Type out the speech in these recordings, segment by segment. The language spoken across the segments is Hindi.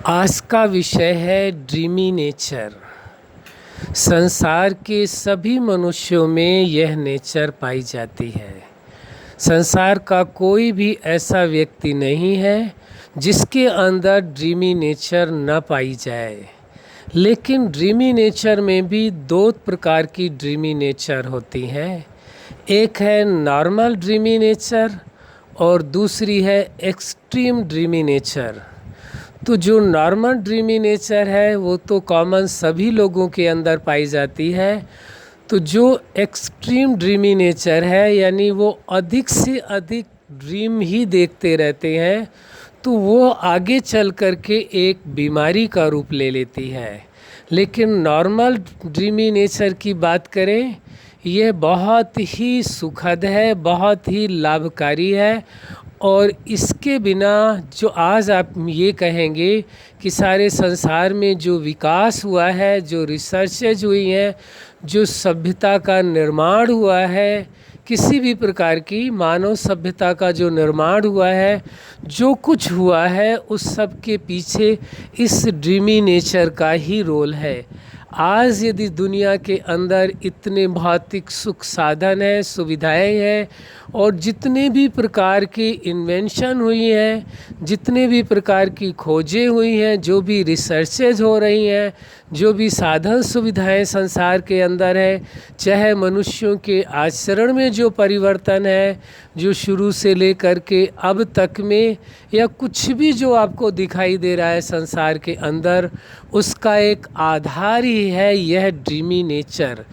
आज का विषय है ड्रीमी नेचर। संसार के सभी मनुष्यों में यह नेचर पाई जाती है। संसार का कोई भी ऐसा व्यक्ति नहीं है जिसके अंदर ड्रीमी नेचर न पाई जाए। लेकिन ड्रीमी नेचर में भी दो प्रकार की ड्रीमी नेचर होती हैं। एक है नॉर्मल ड्रीमी नेचर और दूसरी है एक्सट्रीम ड्रीमी नेचर। तो जो नॉर्मल ड्रीमी नेचर है वो तो कॉमन सभी लोगों के अंदर पाई जाती है। तो जो एक्सट्रीम ड्रीमी नेचर है यानी वो अधिक से अधिक ड्रीम ही देखते रहते हैं, तो वो आगे चल कर के एक बीमारी का रूप ले लेती है। लेकिन नॉर्मल ड्रीमी नेचर की बात करें, यह बहुत ही सुखद है, बहुत ही लाभकारी है। और इसके बिना जो आज आप ये कहेंगे कि सारे संसार में जो विकास हुआ है, जो रिसर्चेज हुई हैं, जो सभ्यता का निर्माण हुआ है, किसी भी प्रकार की मानव सभ्यता का जो निर्माण हुआ है, जो कुछ हुआ है, उस सब के पीछे इस ड्रीमी नेचर का ही रोल है। आज यदि दुनिया के अंदर इतने भौतिक सुख साधन हैं, सुविधाएं हैं, और जितने भी प्रकार की इन्वेंशन हुई हैं, जितने भी प्रकार की खोजें हुई हैं, जो भी रिसर्चेज हो रही हैं, जो भी साधन सुविधाएं संसार के अंदर है, चाहे मनुष्यों के आचरण में जो परिवर्तन है, जो शुरू से लेकर के अब तक में, या कुछ भी जो आपको दिखाई दे रहा है संसार के अंदर, उसका एक आधार ही है यह ड्रीमी नेचर।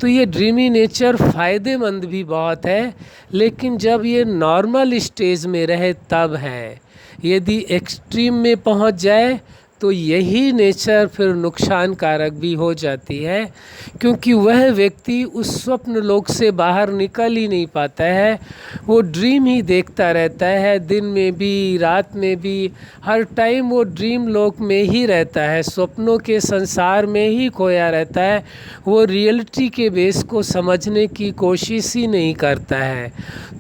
तो ये ड्रीमी नेचर फ़ायदेमंद भी बहुत है, लेकिन जब ये नॉर्मल स्टेज में रहे तब है। यदि एक्सट्रीम में पहुंच जाए तो यही नेचर फिर नुकसानकारक भी हो जाती है, क्योंकि वह व्यक्ति उस स्वप्न लोक से बाहर निकल ही नहीं पाता है। वो ड्रीम ही देखता रहता है, दिन में भी रात में भी, हर टाइम वो ड्रीम लोक में ही रहता है, स्वप्नों के संसार में ही खोया रहता है। वो रियलिटी के बेस को समझने की कोशिश ही नहीं करता है।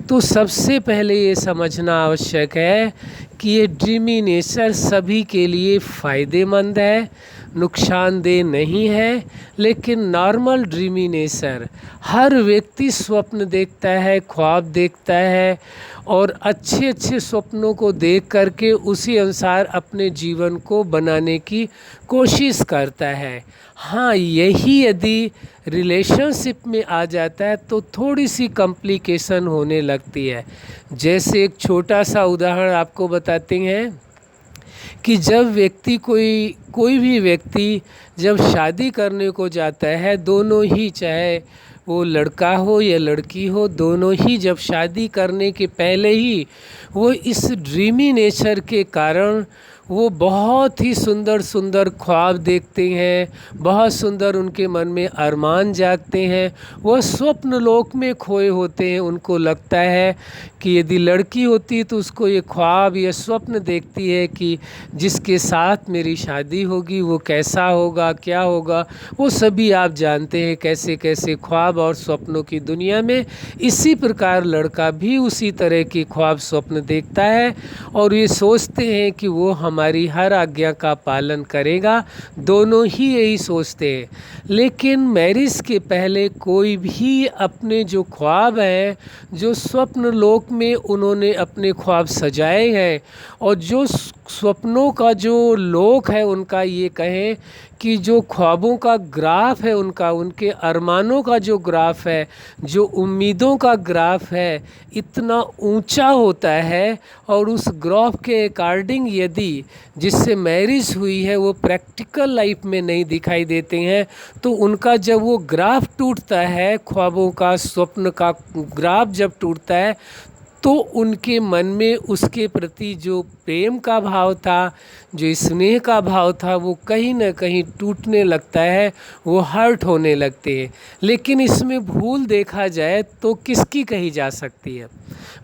तो सबसे पहले ये समझना आवश्यक है कि ये ड्रीमी नेचर सभी के लिए फ़ायदेमंद है, नुकसानदेह नहीं है। लेकिन नॉर्मल ड्रीमी नेचर, हर व्यक्ति स्वप्न देखता है, ख्वाब देखता है, और अच्छे अच्छे स्वप्नों को देख करके उसी अनुसार अपने जीवन को बनाने की कोशिश करता है। हाँ, यही यदि रिलेशनशिप में आ जाता है तो थोड़ी सी कॉम्प्लिकेशन होने लगती है। जैसे एक छोटा सा उदाहरण आपको बताते हैं कि जब व्यक्ति कोई भी व्यक्ति जब शादी करने को जाता है, दोनों ही, चाहे वो लड़का हो या लड़की हो, दोनों ही जब शादी करने के पहले ही वो इस ड्रीमी नेचर के कारण वो बहुत ही सुंदर सुंदर ख्वाब देखते हैं, बहुत सुंदर उनके मन में अरमान जागते हैं, वह स्वप्न लोक में खोए होते हैं। उनको लगता है कि यदि लड़की होती तो उसको ये ख्वाब, ये स्वप्न देखती है कि जिसके साथ मेरी शादी होगी वो कैसा होगा, क्या होगा, वो सभी आप जानते हैं कैसे कैसे ख्वाब और स्वप्नों की दुनिया में। इसी प्रकार लड़का भी उसी तरह के ख्वाब स्वप्न देखता है और ये सोचते हैं कि वो हमारी हर आज्ञा का पालन करेगा। दोनों ही यही सोचते हैं। लेकिन मैरिज के पहले कोई भी अपने जो ख्वाब हैं, जो स्वप्न लोक में उन्होंने अपने ख्वाब सजाए हैं, और जो स्वप्नों का जो लोक है उनका, ये कहें कि जो ख्वाबों का ग्राफ है उनका, उनके अरमानों का जो ग्राफ है, जो उम्मीदों का ग्राफ है, इतना ऊंचा होता है। और उस ग्राफ के अकॉर्डिंग यदि जिससे मैरिज हुई है वो प्रैक्टिकल लाइफ में नहीं दिखाई देते हैं, तो उनका जब वो ग्राफ टूटता है, ख्वाबों का, स्वप्न का ग्राफ जब टूटता है, तो उनके मन में उसके प्रति जो प्रेम का भाव था, जो स्नेह का भाव था, वो कहीं ना कहीं टूटने लगता है, वो हर्ट होने लगते हैं। लेकिन इसमें भूल देखा जाए तो किसकी कही जा सकती है?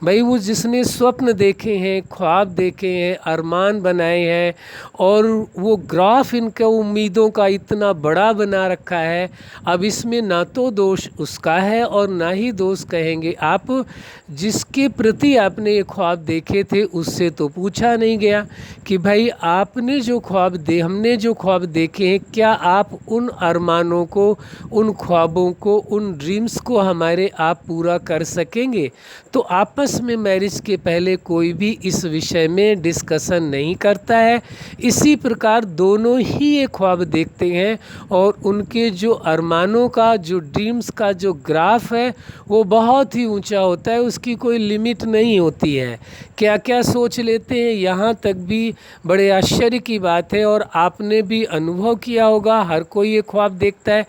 भाई वो जिसने स्वप्न देखे हैं, ख्वाब देखे हैं, अरमान बनाए हैं, और वो ग्राफ इनका उम्मीदों का इतना बड़ा बना रखा है, अब इसमें ना तो दोष उसका है और ना ही दोष कहेंगे आप जिसके प्रति आपने ये ख्वाब देखे थे उससे तो पूछा नहीं गया कि भाई आपने जो ख्वाब हमने जो ख्वाब देखे हैं, क्या आप उन अरमानों को, उन ख्वाबों को, उन ड्रीम्स को हमारे आप पूरा कर सकेंगे। तो आपस में मैरिज के पहले कोई भी इस विषय में डिस्कशन नहीं करता है। इसी प्रकार दोनों ही ये ख्वाब देखते हैं और उनके जो अरमानों का, जो ड्रीम्स का जो ग्राफ है वो बहुत ही ऊंचा होता है, उसकी कोई लिमिट नहीं होती है। क्या क्या सोच लेते हैं, यहाँ तक भी बड़े आश्चर्य की बात है। और आपने भी अनुभव किया होगा, हर कोई ये ख्वाब देखता है।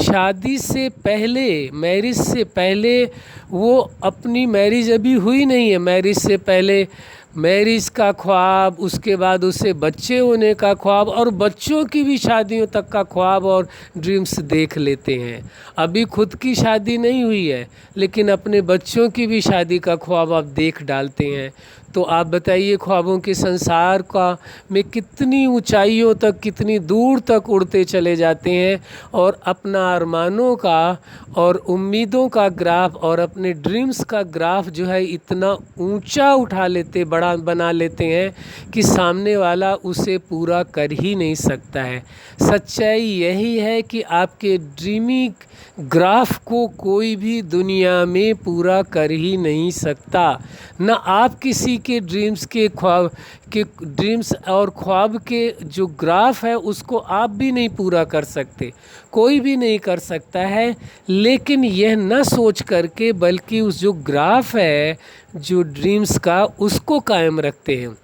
शादी से पहले, मैरिज से पहले, वो अपनी मैरिज अभी हुई नहीं है, मैरिज से पहले मैरिज का ख्वाब, उसके बाद उसे बच्चे होने का ख्वाब और बच्चों की भी शादियों तक का ख्वाब और ड्रीम्स देख लेते हैं। अभी खुद की शादी नहीं हुई है लेकिन अपने बच्चों की भी शादी का ख्वाब आप देख डालते हैं। तो आप बताइए, ख्वाबों के संसार का में कितनी ऊंचाइयों तक, कितनी दूर तक उड़ते चले जाते हैं और अपना अरमानों का और उम्मीदों का ग्राफ और अपने ड्रीम्स का ग्राफ जो है इतना ऊंचा उठा लेते, बड़ा बना लेते हैं कि सामने वाला उसे पूरा कर ही नहीं सकता है। सच्चाई यही है कि आपके ड्रीमी ग्राफ को कोई भी दुनिया में पूरा कर ही नहीं सकता। न आप किसी के ड्रीम्स के ख्वाब के, ड्रीम्स और ख्वाब के जो ग्राफ है उसको आप भी नहीं पूरा कर सकते, कोई भी नहीं कर सकता है। लेकिन यह न सोच करके बल्कि उस जो ग्राफ है, जो ड्रीम्स का, उसको कायम रखते हैं।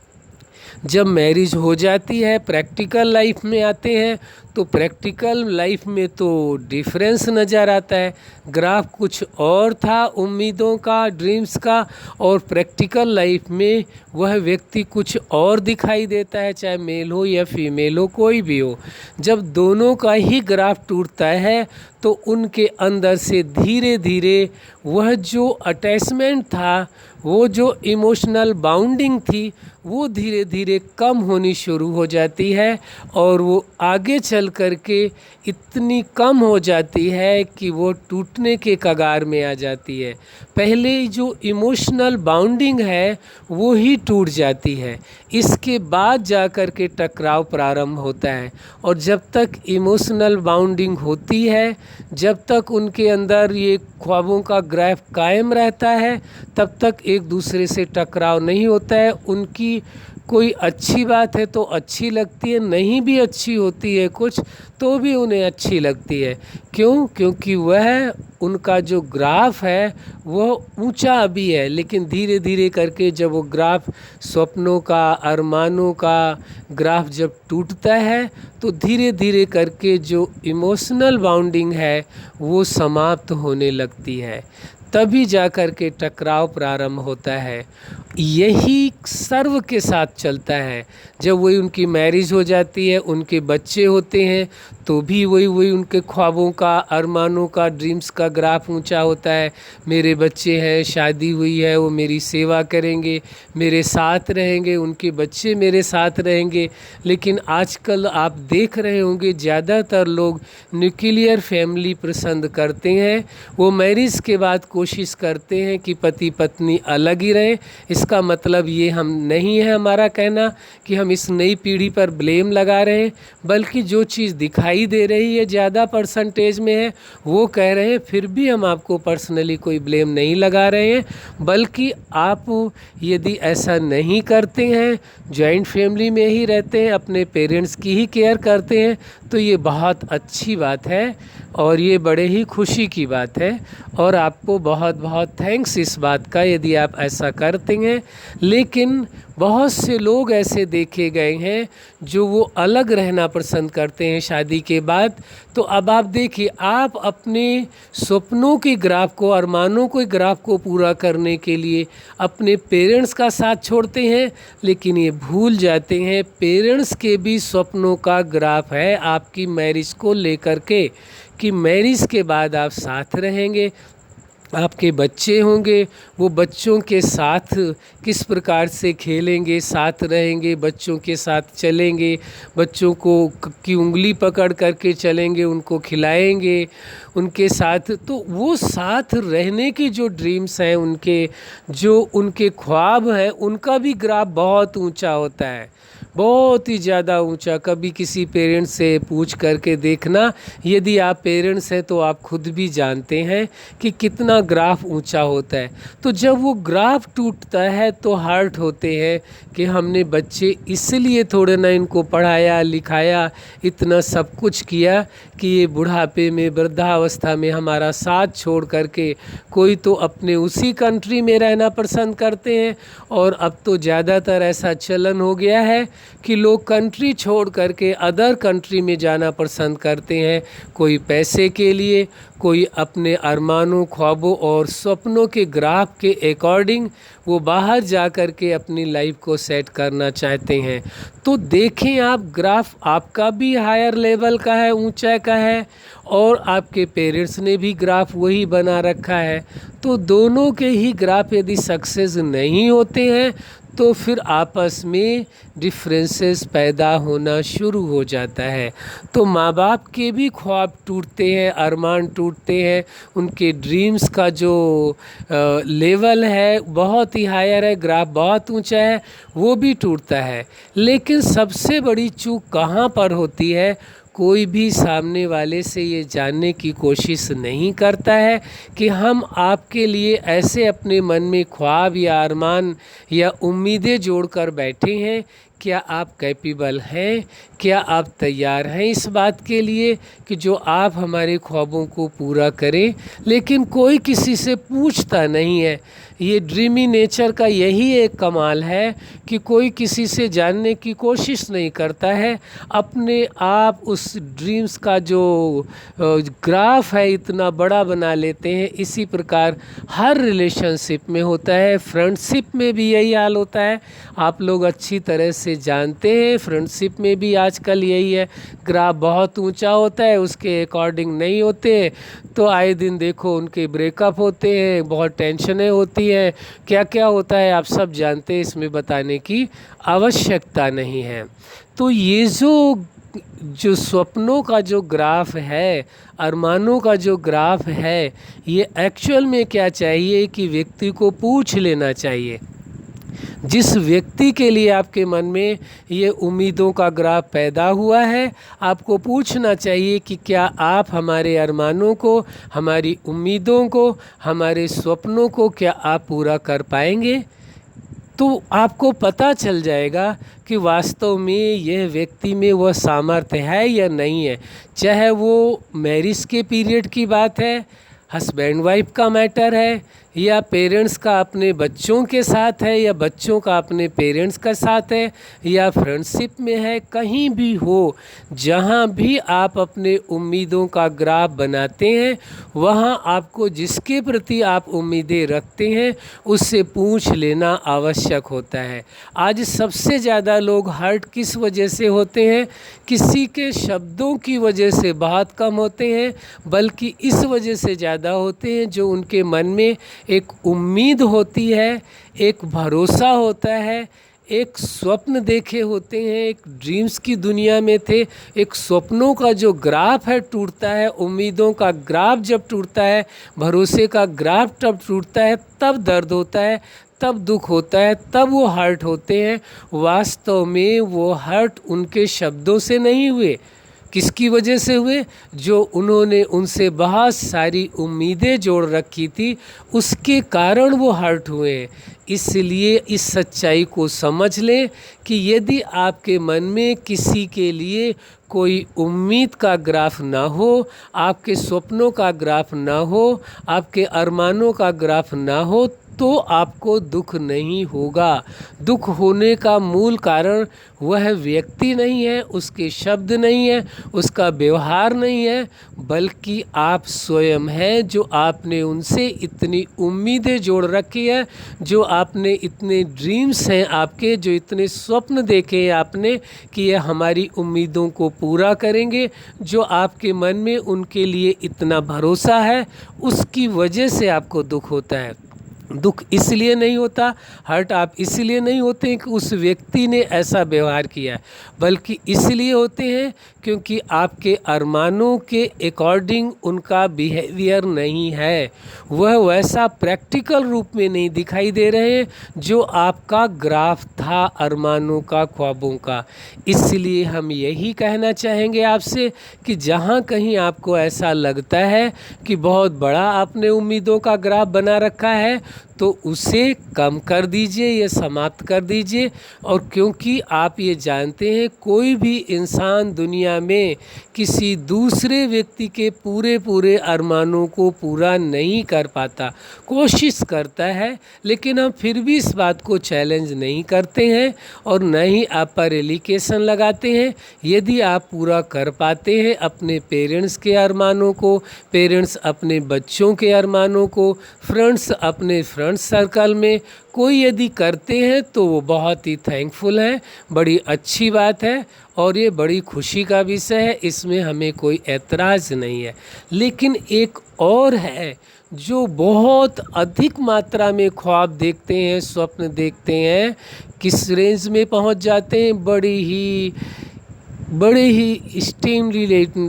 जब मैरिज हो जाती है, प्रैक्टिकल लाइफ में आते हैं तो प्रैक्टिकल लाइफ में तो डिफरेंस नज़र आता है। ग्राफ कुछ और था उम्मीदों का, ड्रीम्स का, और प्रैक्टिकल लाइफ में वह व्यक्ति कुछ और दिखाई देता है, चाहे मेल हो या फीमेल हो, कोई भी हो। जब दोनों का ही ग्राफ टूटता है तो उनके अंदर से धीरे धीरे वह जो अटैचमेंट था, वो जो इमोशनल बाउंडिंग थी, वो धीरे धीरे कम होनी शुरू हो जाती है और वो आगे चल कर के इतनी कम हो जाती है कि वो टूटने के कगार में आ जाती है। पहले जो इमोशनल बाउंडिंग है वो ही टूट जाती है, इसके बाद जा कर के टकराव प्रारंभ होता है। और जब तक इमोशनल बाउंडिंग होती है, जब तक उनके अंदर ये ख्वाबों का ग्राफ कायम रहता है, तब तक एक दूसरे से टकराव नहीं होता है। उनकी कोई अच्छी बात है तो अच्छी लगती है, नहीं भी अच्छी होती है कुछ तो भी उन्हें अच्छी लगती है। क्यों? क्योंकि वह उनका जो ग्राफ है वो ऊंचा अभी है, लेकिन धीरे धीरे करके जब वो ग्राफ, स्वप्नों का, अरमानों का ग्राफ जब टूटता है तो धीरे धीरे करके जो इमोशनल बाउंडिंग है वो समाप्त होने लगती है, तभी जा कर के टकराव प्रारंभ होता है। यही सर्व के साथ चलता है। जब वही उनकी मैरिज हो जाती है, उनके बच्चे होते हैं, तो भी वही उनके ख्वाबों का, अरमानों का, ड्रीम्स का ग्राफ ऊंचा होता है। मेरे बच्चे हैं, शादी हुई है, वो मेरी सेवा करेंगे, मेरे साथ रहेंगे, उनके बच्चे मेरे साथ रहेंगे। लेकिन आजकल आप देख रहे होंगे ज़्यादातर लोग न्यूक्लियर फैमिली पसंद करते हैं। वो मैरिज के बाद कोशिश करते हैं कि पति पत्नी अलग ही रहें। इसका मतलब ये हम नहीं है हमारा कहना कि हम इस नई पीढ़ी पर ब्लेम लगा रहे हैं, बल्कि जो चीज़ दिखाई दे रही है ज़्यादा परसेंटेज में है वो कह रहे हैं। फिर भी हम आपको पर्सनली कोई ब्लेम नहीं लगा रहे हैं, बल्कि आप यदि ऐसा नहीं करते हैं, जॉइंट फैमिली में ही रहते हैं, अपने पेरेंट्स की ही केयर करते हैं, तो ये बहुत अच्छी बात है और ये बड़े ही खुशी की बात है। और आपको बहुत बहुत थैंक्स इस बात का यदि आप ऐसा करते हैं। लेकिन बहुत से लोग ऐसे देखे गए हैं जो वो अलग रहना पसंद करते हैं शादी के बाद। तो अब आप देखिए, आप अपने सपनों के ग्राफ को, अरमानों के ग्राफ को पूरा करने के लिए अपने पेरेंट्स का साथ छोड़ते हैं, लेकिन ये भूल जाते हैं पेरेंट्स के भी सपनों का ग्राफ है आपकी मैरिज को लेकर के, कि मैरिज के बाद आप साथ रहेंगे, आपके बच्चे होंगे, वो बच्चों के साथ किस प्रकार से खेलेंगे, साथ रहेंगे, बच्चों के साथ चलेंगे, बच्चों को की उंगली पकड़ करके चलेंगे, उनको खिलाएंगे उनके साथ। तो वो साथ रहने की जो ड्रीम्स हैं उनके, जो उनके ख्वाब हैं, उनका भी ग्राफ बहुत ऊंचा होता है, बहुत ही ज़्यादा ऊंचा। कभी किसी पेरेंट्स से पूछ करके देखना, यदि आप पेरेंट्स हैं तो आप खुद भी जानते हैं कि कितना ग्राफ ऊंचा होता है। तो जब वो ग्राफ टूटता है तो हर्ट होते हैं कि हमने बच्चे इसलिए थोड़े ना इनको पढ़ाया लिखाया, इतना सब कुछ किया कि ये बुढ़ापे में, वृद्धावस्था में हमारा साथ छोड़ करके कोई तो अपने उसी कंट्री में रहना पसंद करते हैं। और अब तो ज़्यादातर ऐसा चलन हो गया है कि लोग कंट्री छोड़ करके अदर कंट्री में जाना पसंद करते हैं, कोई पैसे के लिए, कोई अपने अरमानों, ख्वाबों और सपनों के ग्राफ के अकॉर्डिंग वो बाहर जा कर के अपनी लाइफ को सेट करना चाहते हैं। तो देखें आप, ग्राफ आपका भी हायर लेवल का है, ऊंचा का है, और आपके पेरेंट्स ने भी ग्राफ वही बना रखा है। तो दोनों के ही ग्राफ यदि सक्सेस नहीं होते हैं तो फिर आपस में डिफरेंसेस पैदा होना शुरू हो जाता है। तो माँ बाप के भी ख्वाब टूटते हैं, अरमान टूटते हैं, उनके ड्रीम्स का जो लेवल है बहुत ही हायर है, ग्राफ बहुत ऊंचा है, वो भी टूटता है। लेकिन सबसे बड़ी चूक कहाँ पर होती है, कोई भी सामने वाले से ये जानने की कोशिश नहीं करता है कि हम आपके लिए ऐसे अपने मन में ख्वाब या अरमान या उम्मीदें जोड़कर बैठे हैं, क्या आप कैपेबल हैं, क्या आप तैयार हैं इस बात के लिए कि जो आप हमारे ख्वाबों को पूरा करें। लेकिन कोई किसी से पूछता नहीं है। ये ड्रीमी नेचर का यही एक कमाल है कि कोई किसी से जानने की कोशिश नहीं करता है, अपने आप उस ड्रीम्स का जो ग्राफ है इतना बड़ा बना लेते हैं। इसी प्रकार हर रिलेशनशिप में होता है, फ्रेंडशिप में भी यही हाल होता है। आप लोग अच्छी तरह से जानते हैं, फ्रेंडशिप में भी आजकल यही है, ग्राफ बहुत ऊंचा होता है, उसके अकॉर्डिंग नहीं होते, तो आए दिन देखो उनके ब्रेकअप होते हैं, बहुत टेंशनें होती हैं, क्या क्या होता है आप सब जानते हैं, इसमें बताने की आवश्यकता नहीं है। तो ये जो सपनों का जो ग्राफ है, अरमानों का जो ग्राफ है, ये एक्चुअल में क्या चाहिए कि व्यक्ति को पूछ लेना चाहिए। जिस व्यक्ति के लिए आपके मन में ये उम्मीदों का ग्राफ पैदा हुआ है, आपको पूछना चाहिए कि क्या आप हमारे अरमानों को, हमारी उम्मीदों को, हमारे सपनों को क्या आप पूरा कर पाएंगे। तो आपको पता चल जाएगा कि वास्तव में यह व्यक्ति में वह सामर्थ्य है या नहीं है। चाहे वो मैरिज के पीरियड की बात है, हस्बैंड वाइफ का मैटर है, या पेरेंट्स का अपने बच्चों के साथ है, या बच्चों का अपने पेरेंट्स का साथ है, या फ्रेंडशिप में है, कहीं भी हो, जहाँ भी आप अपने उम्मीदों का ग्राफ बनाते हैं, वहाँ आपको जिसके प्रति आप उम्मीदें रखते हैं उससे पूछ लेना आवश्यक होता है। आज सबसे ज़्यादा लोग हर्ट किस वजह से होते हैं, किसी के शब्दों की वजह से बहुत कम होते हैं, बल्कि इस वजह से ज़्यादा होते हैं जो उनके मन में एक उम्मीद होती है, एक भरोसा होता है, एक स्वप्न देखे होते हैं, एक ड्रीम्स की दुनिया में थे, एक स्वप्नों का जो ग्राफ है टूटता है, उम्मीदों का ग्राफ जब टूटता है, भरोसे का ग्राफ जब टूटता है, तब दर्द होता है, तब दुख होता है, तब वो हर्ट होते हैं। वास्तव में वो हर्ट उनके शब्दों से नहीं हुए, किसकी वजह से हुए, जो उन्होंने उनसे बहुत सारी उम्मीदें जोड़ रखी थी, उसके कारण वो हर्ट हुए हैं। इसलिए इस सच्चाई को समझ लें कि यदि आपके मन में किसी के लिए कोई उम्मीद का ग्राफ ना हो, आपके सपनों का ग्राफ ना हो, आपके अरमानों का ग्राफ ना हो, तो आपको दुख नहीं होगा। दुख होने का मूल कारण वह व्यक्ति नहीं है, उसके शब्द नहीं है, उसका व्यवहार नहीं है, बल्कि आप स्वयं हैं, जो आपने उनसे इतनी उम्मीदें जोड़ रखी है, जो आपने इतने ड्रीम्स हैं आपके, जो इतने स्वप्न देखे हैं आपने कि ये हमारी उम्मीदों को पूरा करेंगे, जो आपके मन में उनके लिए इतना भरोसा है, उसकी वजह से आपको दुख होता है। दुख इसलिए नहीं होता, हर्ट आप इसलिए नहीं होते हैं कि उस व्यक्ति ने ऐसा व्यवहार किया है, बल्कि इसलिए होते हैं क्योंकि आपके अरमानों के अकॉर्डिंग उनका बिहेवियर नहीं है, वह वैसा प्रैक्टिकल रूप में नहीं दिखाई दे रहे हैं जो आपका ग्राफ था अरमानों का, ख्वाबों का। इसलिए हम यही कहना चाहेंगे आपसे कि जहाँ कहीं आपको ऐसा लगता है कि बहुत बड़ा आपने उम्मीदों का ग्राफ बना रखा है, तो उसे कम कर दीजिए या समाप्त कर दीजिए। और क्योंकि आप ये जानते हैं कोई भी इंसान दुनिया में किसी दूसरे व्यक्ति के पूरे अरमानों को पूरा नहीं कर पाता, कोशिश करता है, लेकिन हम फिर भी इस बात को चैलेंज नहीं करते हैं और न ही आप पर एलिगेशन लगाते हैं। यदि आप पूरा कर पाते हैं अपने पेरेंट्स के अरमानों को, पेरेंट्स अपने बच्चों के अरमानों को, फ्रेंड्स अपने फ्रेंड्स सर्कल में कोई यदि करते हैं तो वो बहुत ही थैंकफुल है, बड़ी अच्छी बात है और ये बड़ी खुशी का विषय है, इसमें हमें कोई ऐतराज़ नहीं है। लेकिन एक और है जो बहुत अधिक मात्रा में ख्वाब देखते हैं, स्वप्न देखते हैं, किस रेंज में पहुंच जाते हैं, बड़े ही स्टीम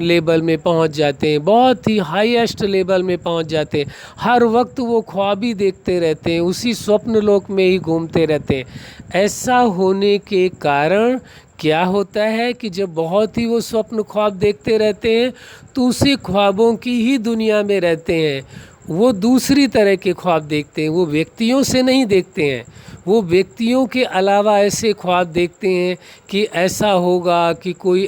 लेवल में पहुंच जाते हैं, बहुत ही हाईएस्ट लेवल में पहुंच जाते हैं। हर वक्त वो ख्वाब ही देखते रहते हैं, उसी स्वप्न लोक में ही घूमते रहते हैं। ऐसा होने के कारण क्या होता है कि जब बहुत ही वो स्वप्न ख्वाब देखते रहते हैं तो उसी ख्वाबों की ही दुनिया में रहते हैं। वो दूसरी तरह के ख्वाब देखते हैं, वो व्यक्तियों से नहीं देखते हैं, वो व्यक्तियों के अलावा ऐसे ख्वाब देखते हैं कि ऐसा होगा, कि कोई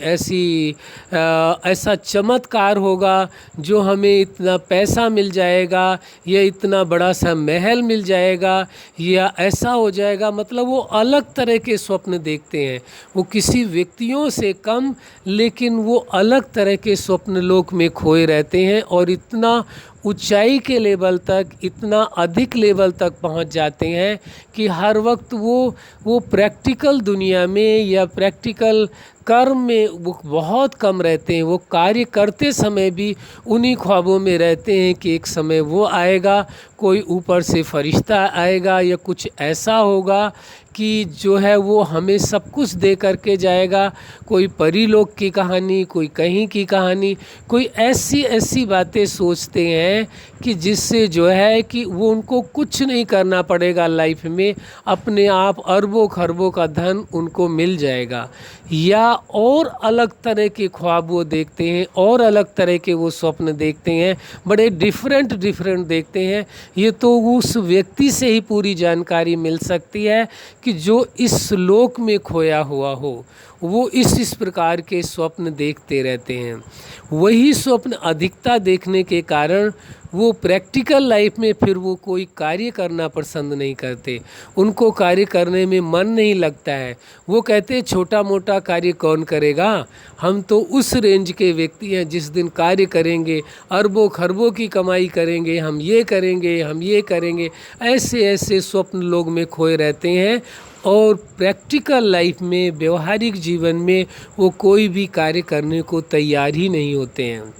ऐसा चमत्कार होगा जो हमें इतना पैसा मिल जाएगा या इतना बड़ा सा महल मिल जाएगा या ऐसा हो जाएगा। मतलब वो अलग तरह के स्वप्न देखते हैं, वो किसी व्यक्तियों से कम, लेकिन वो अलग तरह के स्वप्न लोक में खोए रहते हैं और इतना ऊंचाई के लेवल तक, इतना अधिक लेवल तक पहुंच जाते हैं कि हर वक्त वो प्रैक्टिकल दुनिया में या प्रैक्टिकल कर्म में वो बहुत कम रहते हैं। वो कार्य करते समय भी उन्हीं ख्वाबों में रहते हैं कि एक समय वो आएगा, कोई ऊपर से फरिश्ता आएगा या कुछ ऐसा होगा कि जो है वो हमें सब कुछ दे करके जाएगा। कोई परीलोक की कहानी, कोई कहीं की कहानी, कोई ऐसी बातें सोचते हैं कि जिससे जो है कि वो उनको कुछ नहीं करना पड़ेगा लाइफ में, अपने आप अरबों खरबों का धन उनको मिल जाएगा। या और अलग तरह के ख्वाब वो देखते हैं, और अलग तरह के वो स्वप्न देखते हैं, बड़े डिफरेंट देखते हैं। ये तो उस व्यक्ति से ही पूरी जानकारी मिल सकती है कि जो इस लोक में खोया हुआ हो, वो इस प्रकार के स्वप्न देखते रहते हैं। वही स्वप्न अधिकता देखने के कारण वो प्रैक्टिकल लाइफ में फिर वो कोई कार्य करना पसंद नहीं करते, उनको कार्य करने में मन नहीं लगता है। वो कहते हैं छोटा मोटा कार्य कौन करेगा, हम तो उस रेंज के व्यक्ति हैं जिस दिन कार्य करेंगे अरबों खरबों की कमाई करेंगे, हम ये करेंगे, हम ये करेंगे। ऐसे स्वप्न लोग में खोए रहते हैं और प्रैक्टिकल लाइफ में, व्यवहारिक जीवन में वो कोई भी कार्य करने को तैयार ही नहीं होते हैं।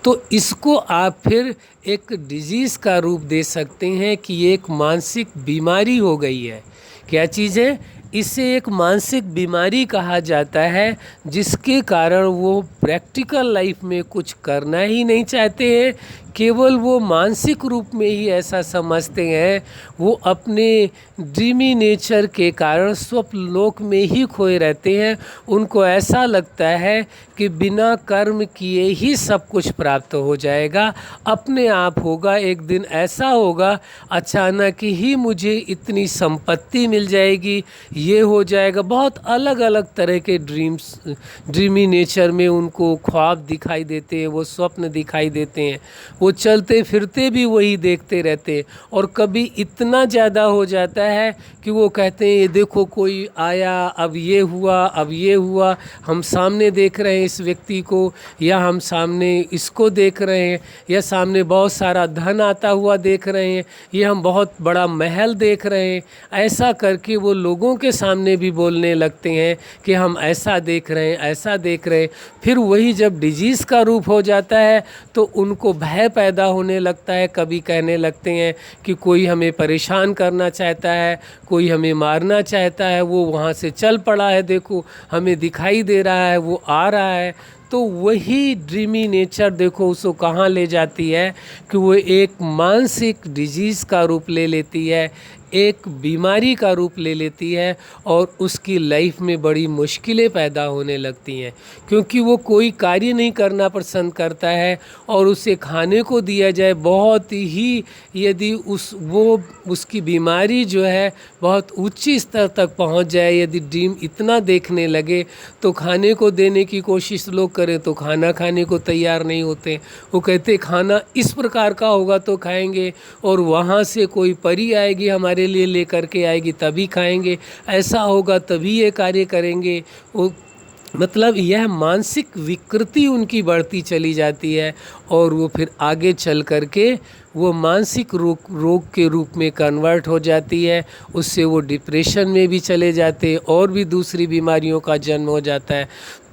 तो इसको आप फिर एक डिजीज़ का रूप दे सकते हैं कि ये एक मानसिक बीमारी हो गई है। क्या चीज़ है? इसे एक मानसिक बीमारी कहा जाता है, जिसके कारण वो प्रैक्टिकल लाइफ में कुछ करना ही नहीं चाहते हैं, केवल वो मानसिक रूप में ही ऐसा समझते हैं। वो अपने ड्रीमी नेचर के कारण स्वप्न लोक में ही खोए रहते हैं। उनको ऐसा लगता है कि बिना कर्म किए ही सब कुछ प्राप्त हो जाएगा, अपने आप होगा, एक दिन ऐसा होगा अचानक ही मुझे इतनी संपत्ति मिल जाएगी, ये हो जाएगा। बहुत अलग अलग तरह के ड्रीमी नेचर में उनको उनको ख्वाब दिखाई देते हैं, वो स्वप्न दिखाई देते हैं, वो चलते फिरते भी वही देखते रहते हैं। और कभी इतना ज़्यादा हो जाता है कि वो कहते हैं ये देखो कोई आया, अब ये हुआ, अब ये हुआ, हम सामने देख रहे हैं इस व्यक्ति को, या हम सामने इसको देख रहे हैं, या सामने बहुत सारा धन आता हुआ देख रहे हैं, ये हम बहुत बड़ा महल देख रहे हैं। ऐसा करके वो लोगों के सामने भी बोलने लगते हैं कि हम ऐसा देख रहे हैं, ऐसा देख रहे हैं। फिर वही जब डिजीज़ का रूप हो जाता है तो उनको भय पैदा होने लगता है। कभी कहने लगते हैं कि कोई हमें परेशान करना चाहता है, कोई हमें मारना चाहता है, वो वहाँ से चल पड़ा है, देखो हमें दिखाई दे रहा है, वो आ रहा है। तो वही ड्रीमी नेचर देखो उसको कहाँ ले जाती है कि वो एक मानसिक डिजीज़ का रूप ले लेती है, एक बीमारी का रूप ले लेती है, और उसकी लाइफ में बड़ी मुश्किलें पैदा होने लगती हैं। क्योंकि वो कोई कार्य नहीं करना पसंद करता है, और उसे खाने को दिया जाए बहुत ही, यदि उसकी बीमारी जो है बहुत ऊंची स्तर तक पहुंच जाए, यदि ड्रीम इतना देखने लगे, तो खाने को देने की कोशिश लोग करें तो खाना खाने को तैयार नहीं होते। वो कहते खाना इस प्रकार का होगा तो खाएंगे, और वहाँ से कोई परी आएगी हमारे लिए लेकर के आएगी तभी खाएंगे, ऐसा होगा तभी ये कार्य करेंगे। वो मतलब यह मानसिक विकृति उनकी बढ़ती चली जाती है, और वो फिर आगे चल कर के वो मानसिक रोग के रूप में कन्वर्ट हो जाती है। उससे वो डिप्रेशन में भी चले जाते हैं, और भी दूसरी बीमारियों का जन्म हो जाता है।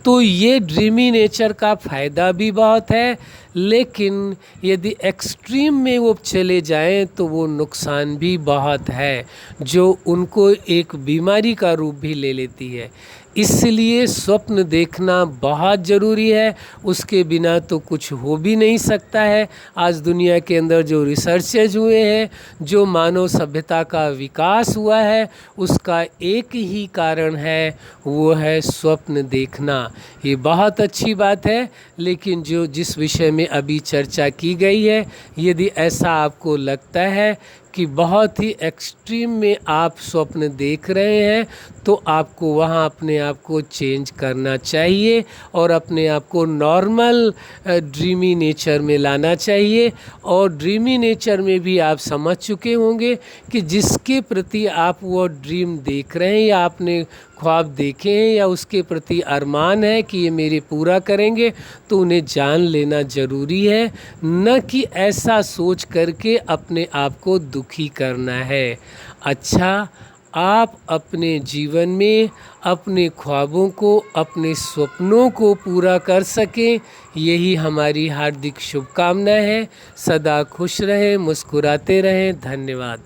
तो ये ड्रीमी नेचर का फ़ायदा भी बहुत है, लेकिन यदि एक्सट्रीम में वो चले जाएं तो वो नुकसान भी बहुत है, जो उनको एक बीमारी का रूप भी ले लेती है। इसलिए स्वप्न देखना बहुत ज़रूरी है, उसके बिना तो कुछ हो भी नहीं सकता है। आज दुनिया के अंदर जो रिसर्चेज हुए हैं, जो मानव सभ्यता का विकास हुआ है, उसका एक ही कारण है, वो है स्वप्न देखना। ये बहुत अच्छी बात है, लेकिन जिस विषय में अभी चर्चा की गई है, यदि ऐसा आपको लगता है कि बहुत ही एक्सट्रीम में आप स्वप्न देख रहे हैं, तो आपको वहाँ अपने आप को चेंज करना चाहिए और अपने आप को नॉर्मल ड्रीमी नेचर में लाना चाहिए। और ड्रीमी नेचर में भी आप समझ चुके होंगे कि जिसके प्रति आप वो ड्रीम देख रहे हैं, या आपने ख्वाब देखे हैं, या उसके प्रति अरमान है कि ये मेरे पूरा करेंगे, तो उन्हें जान लेना ज़रूरी है, न कि ऐसा सोच करके अपने आप को दुखी करना है। अच्छा, आप अपने जीवन में अपने ख्वाबों को, अपने सपनों को पूरा कर सकें, यही हमारी हार्दिक शुभकामना है। सदा खुश रहें, मुस्कुराते रहें। धन्यवाद।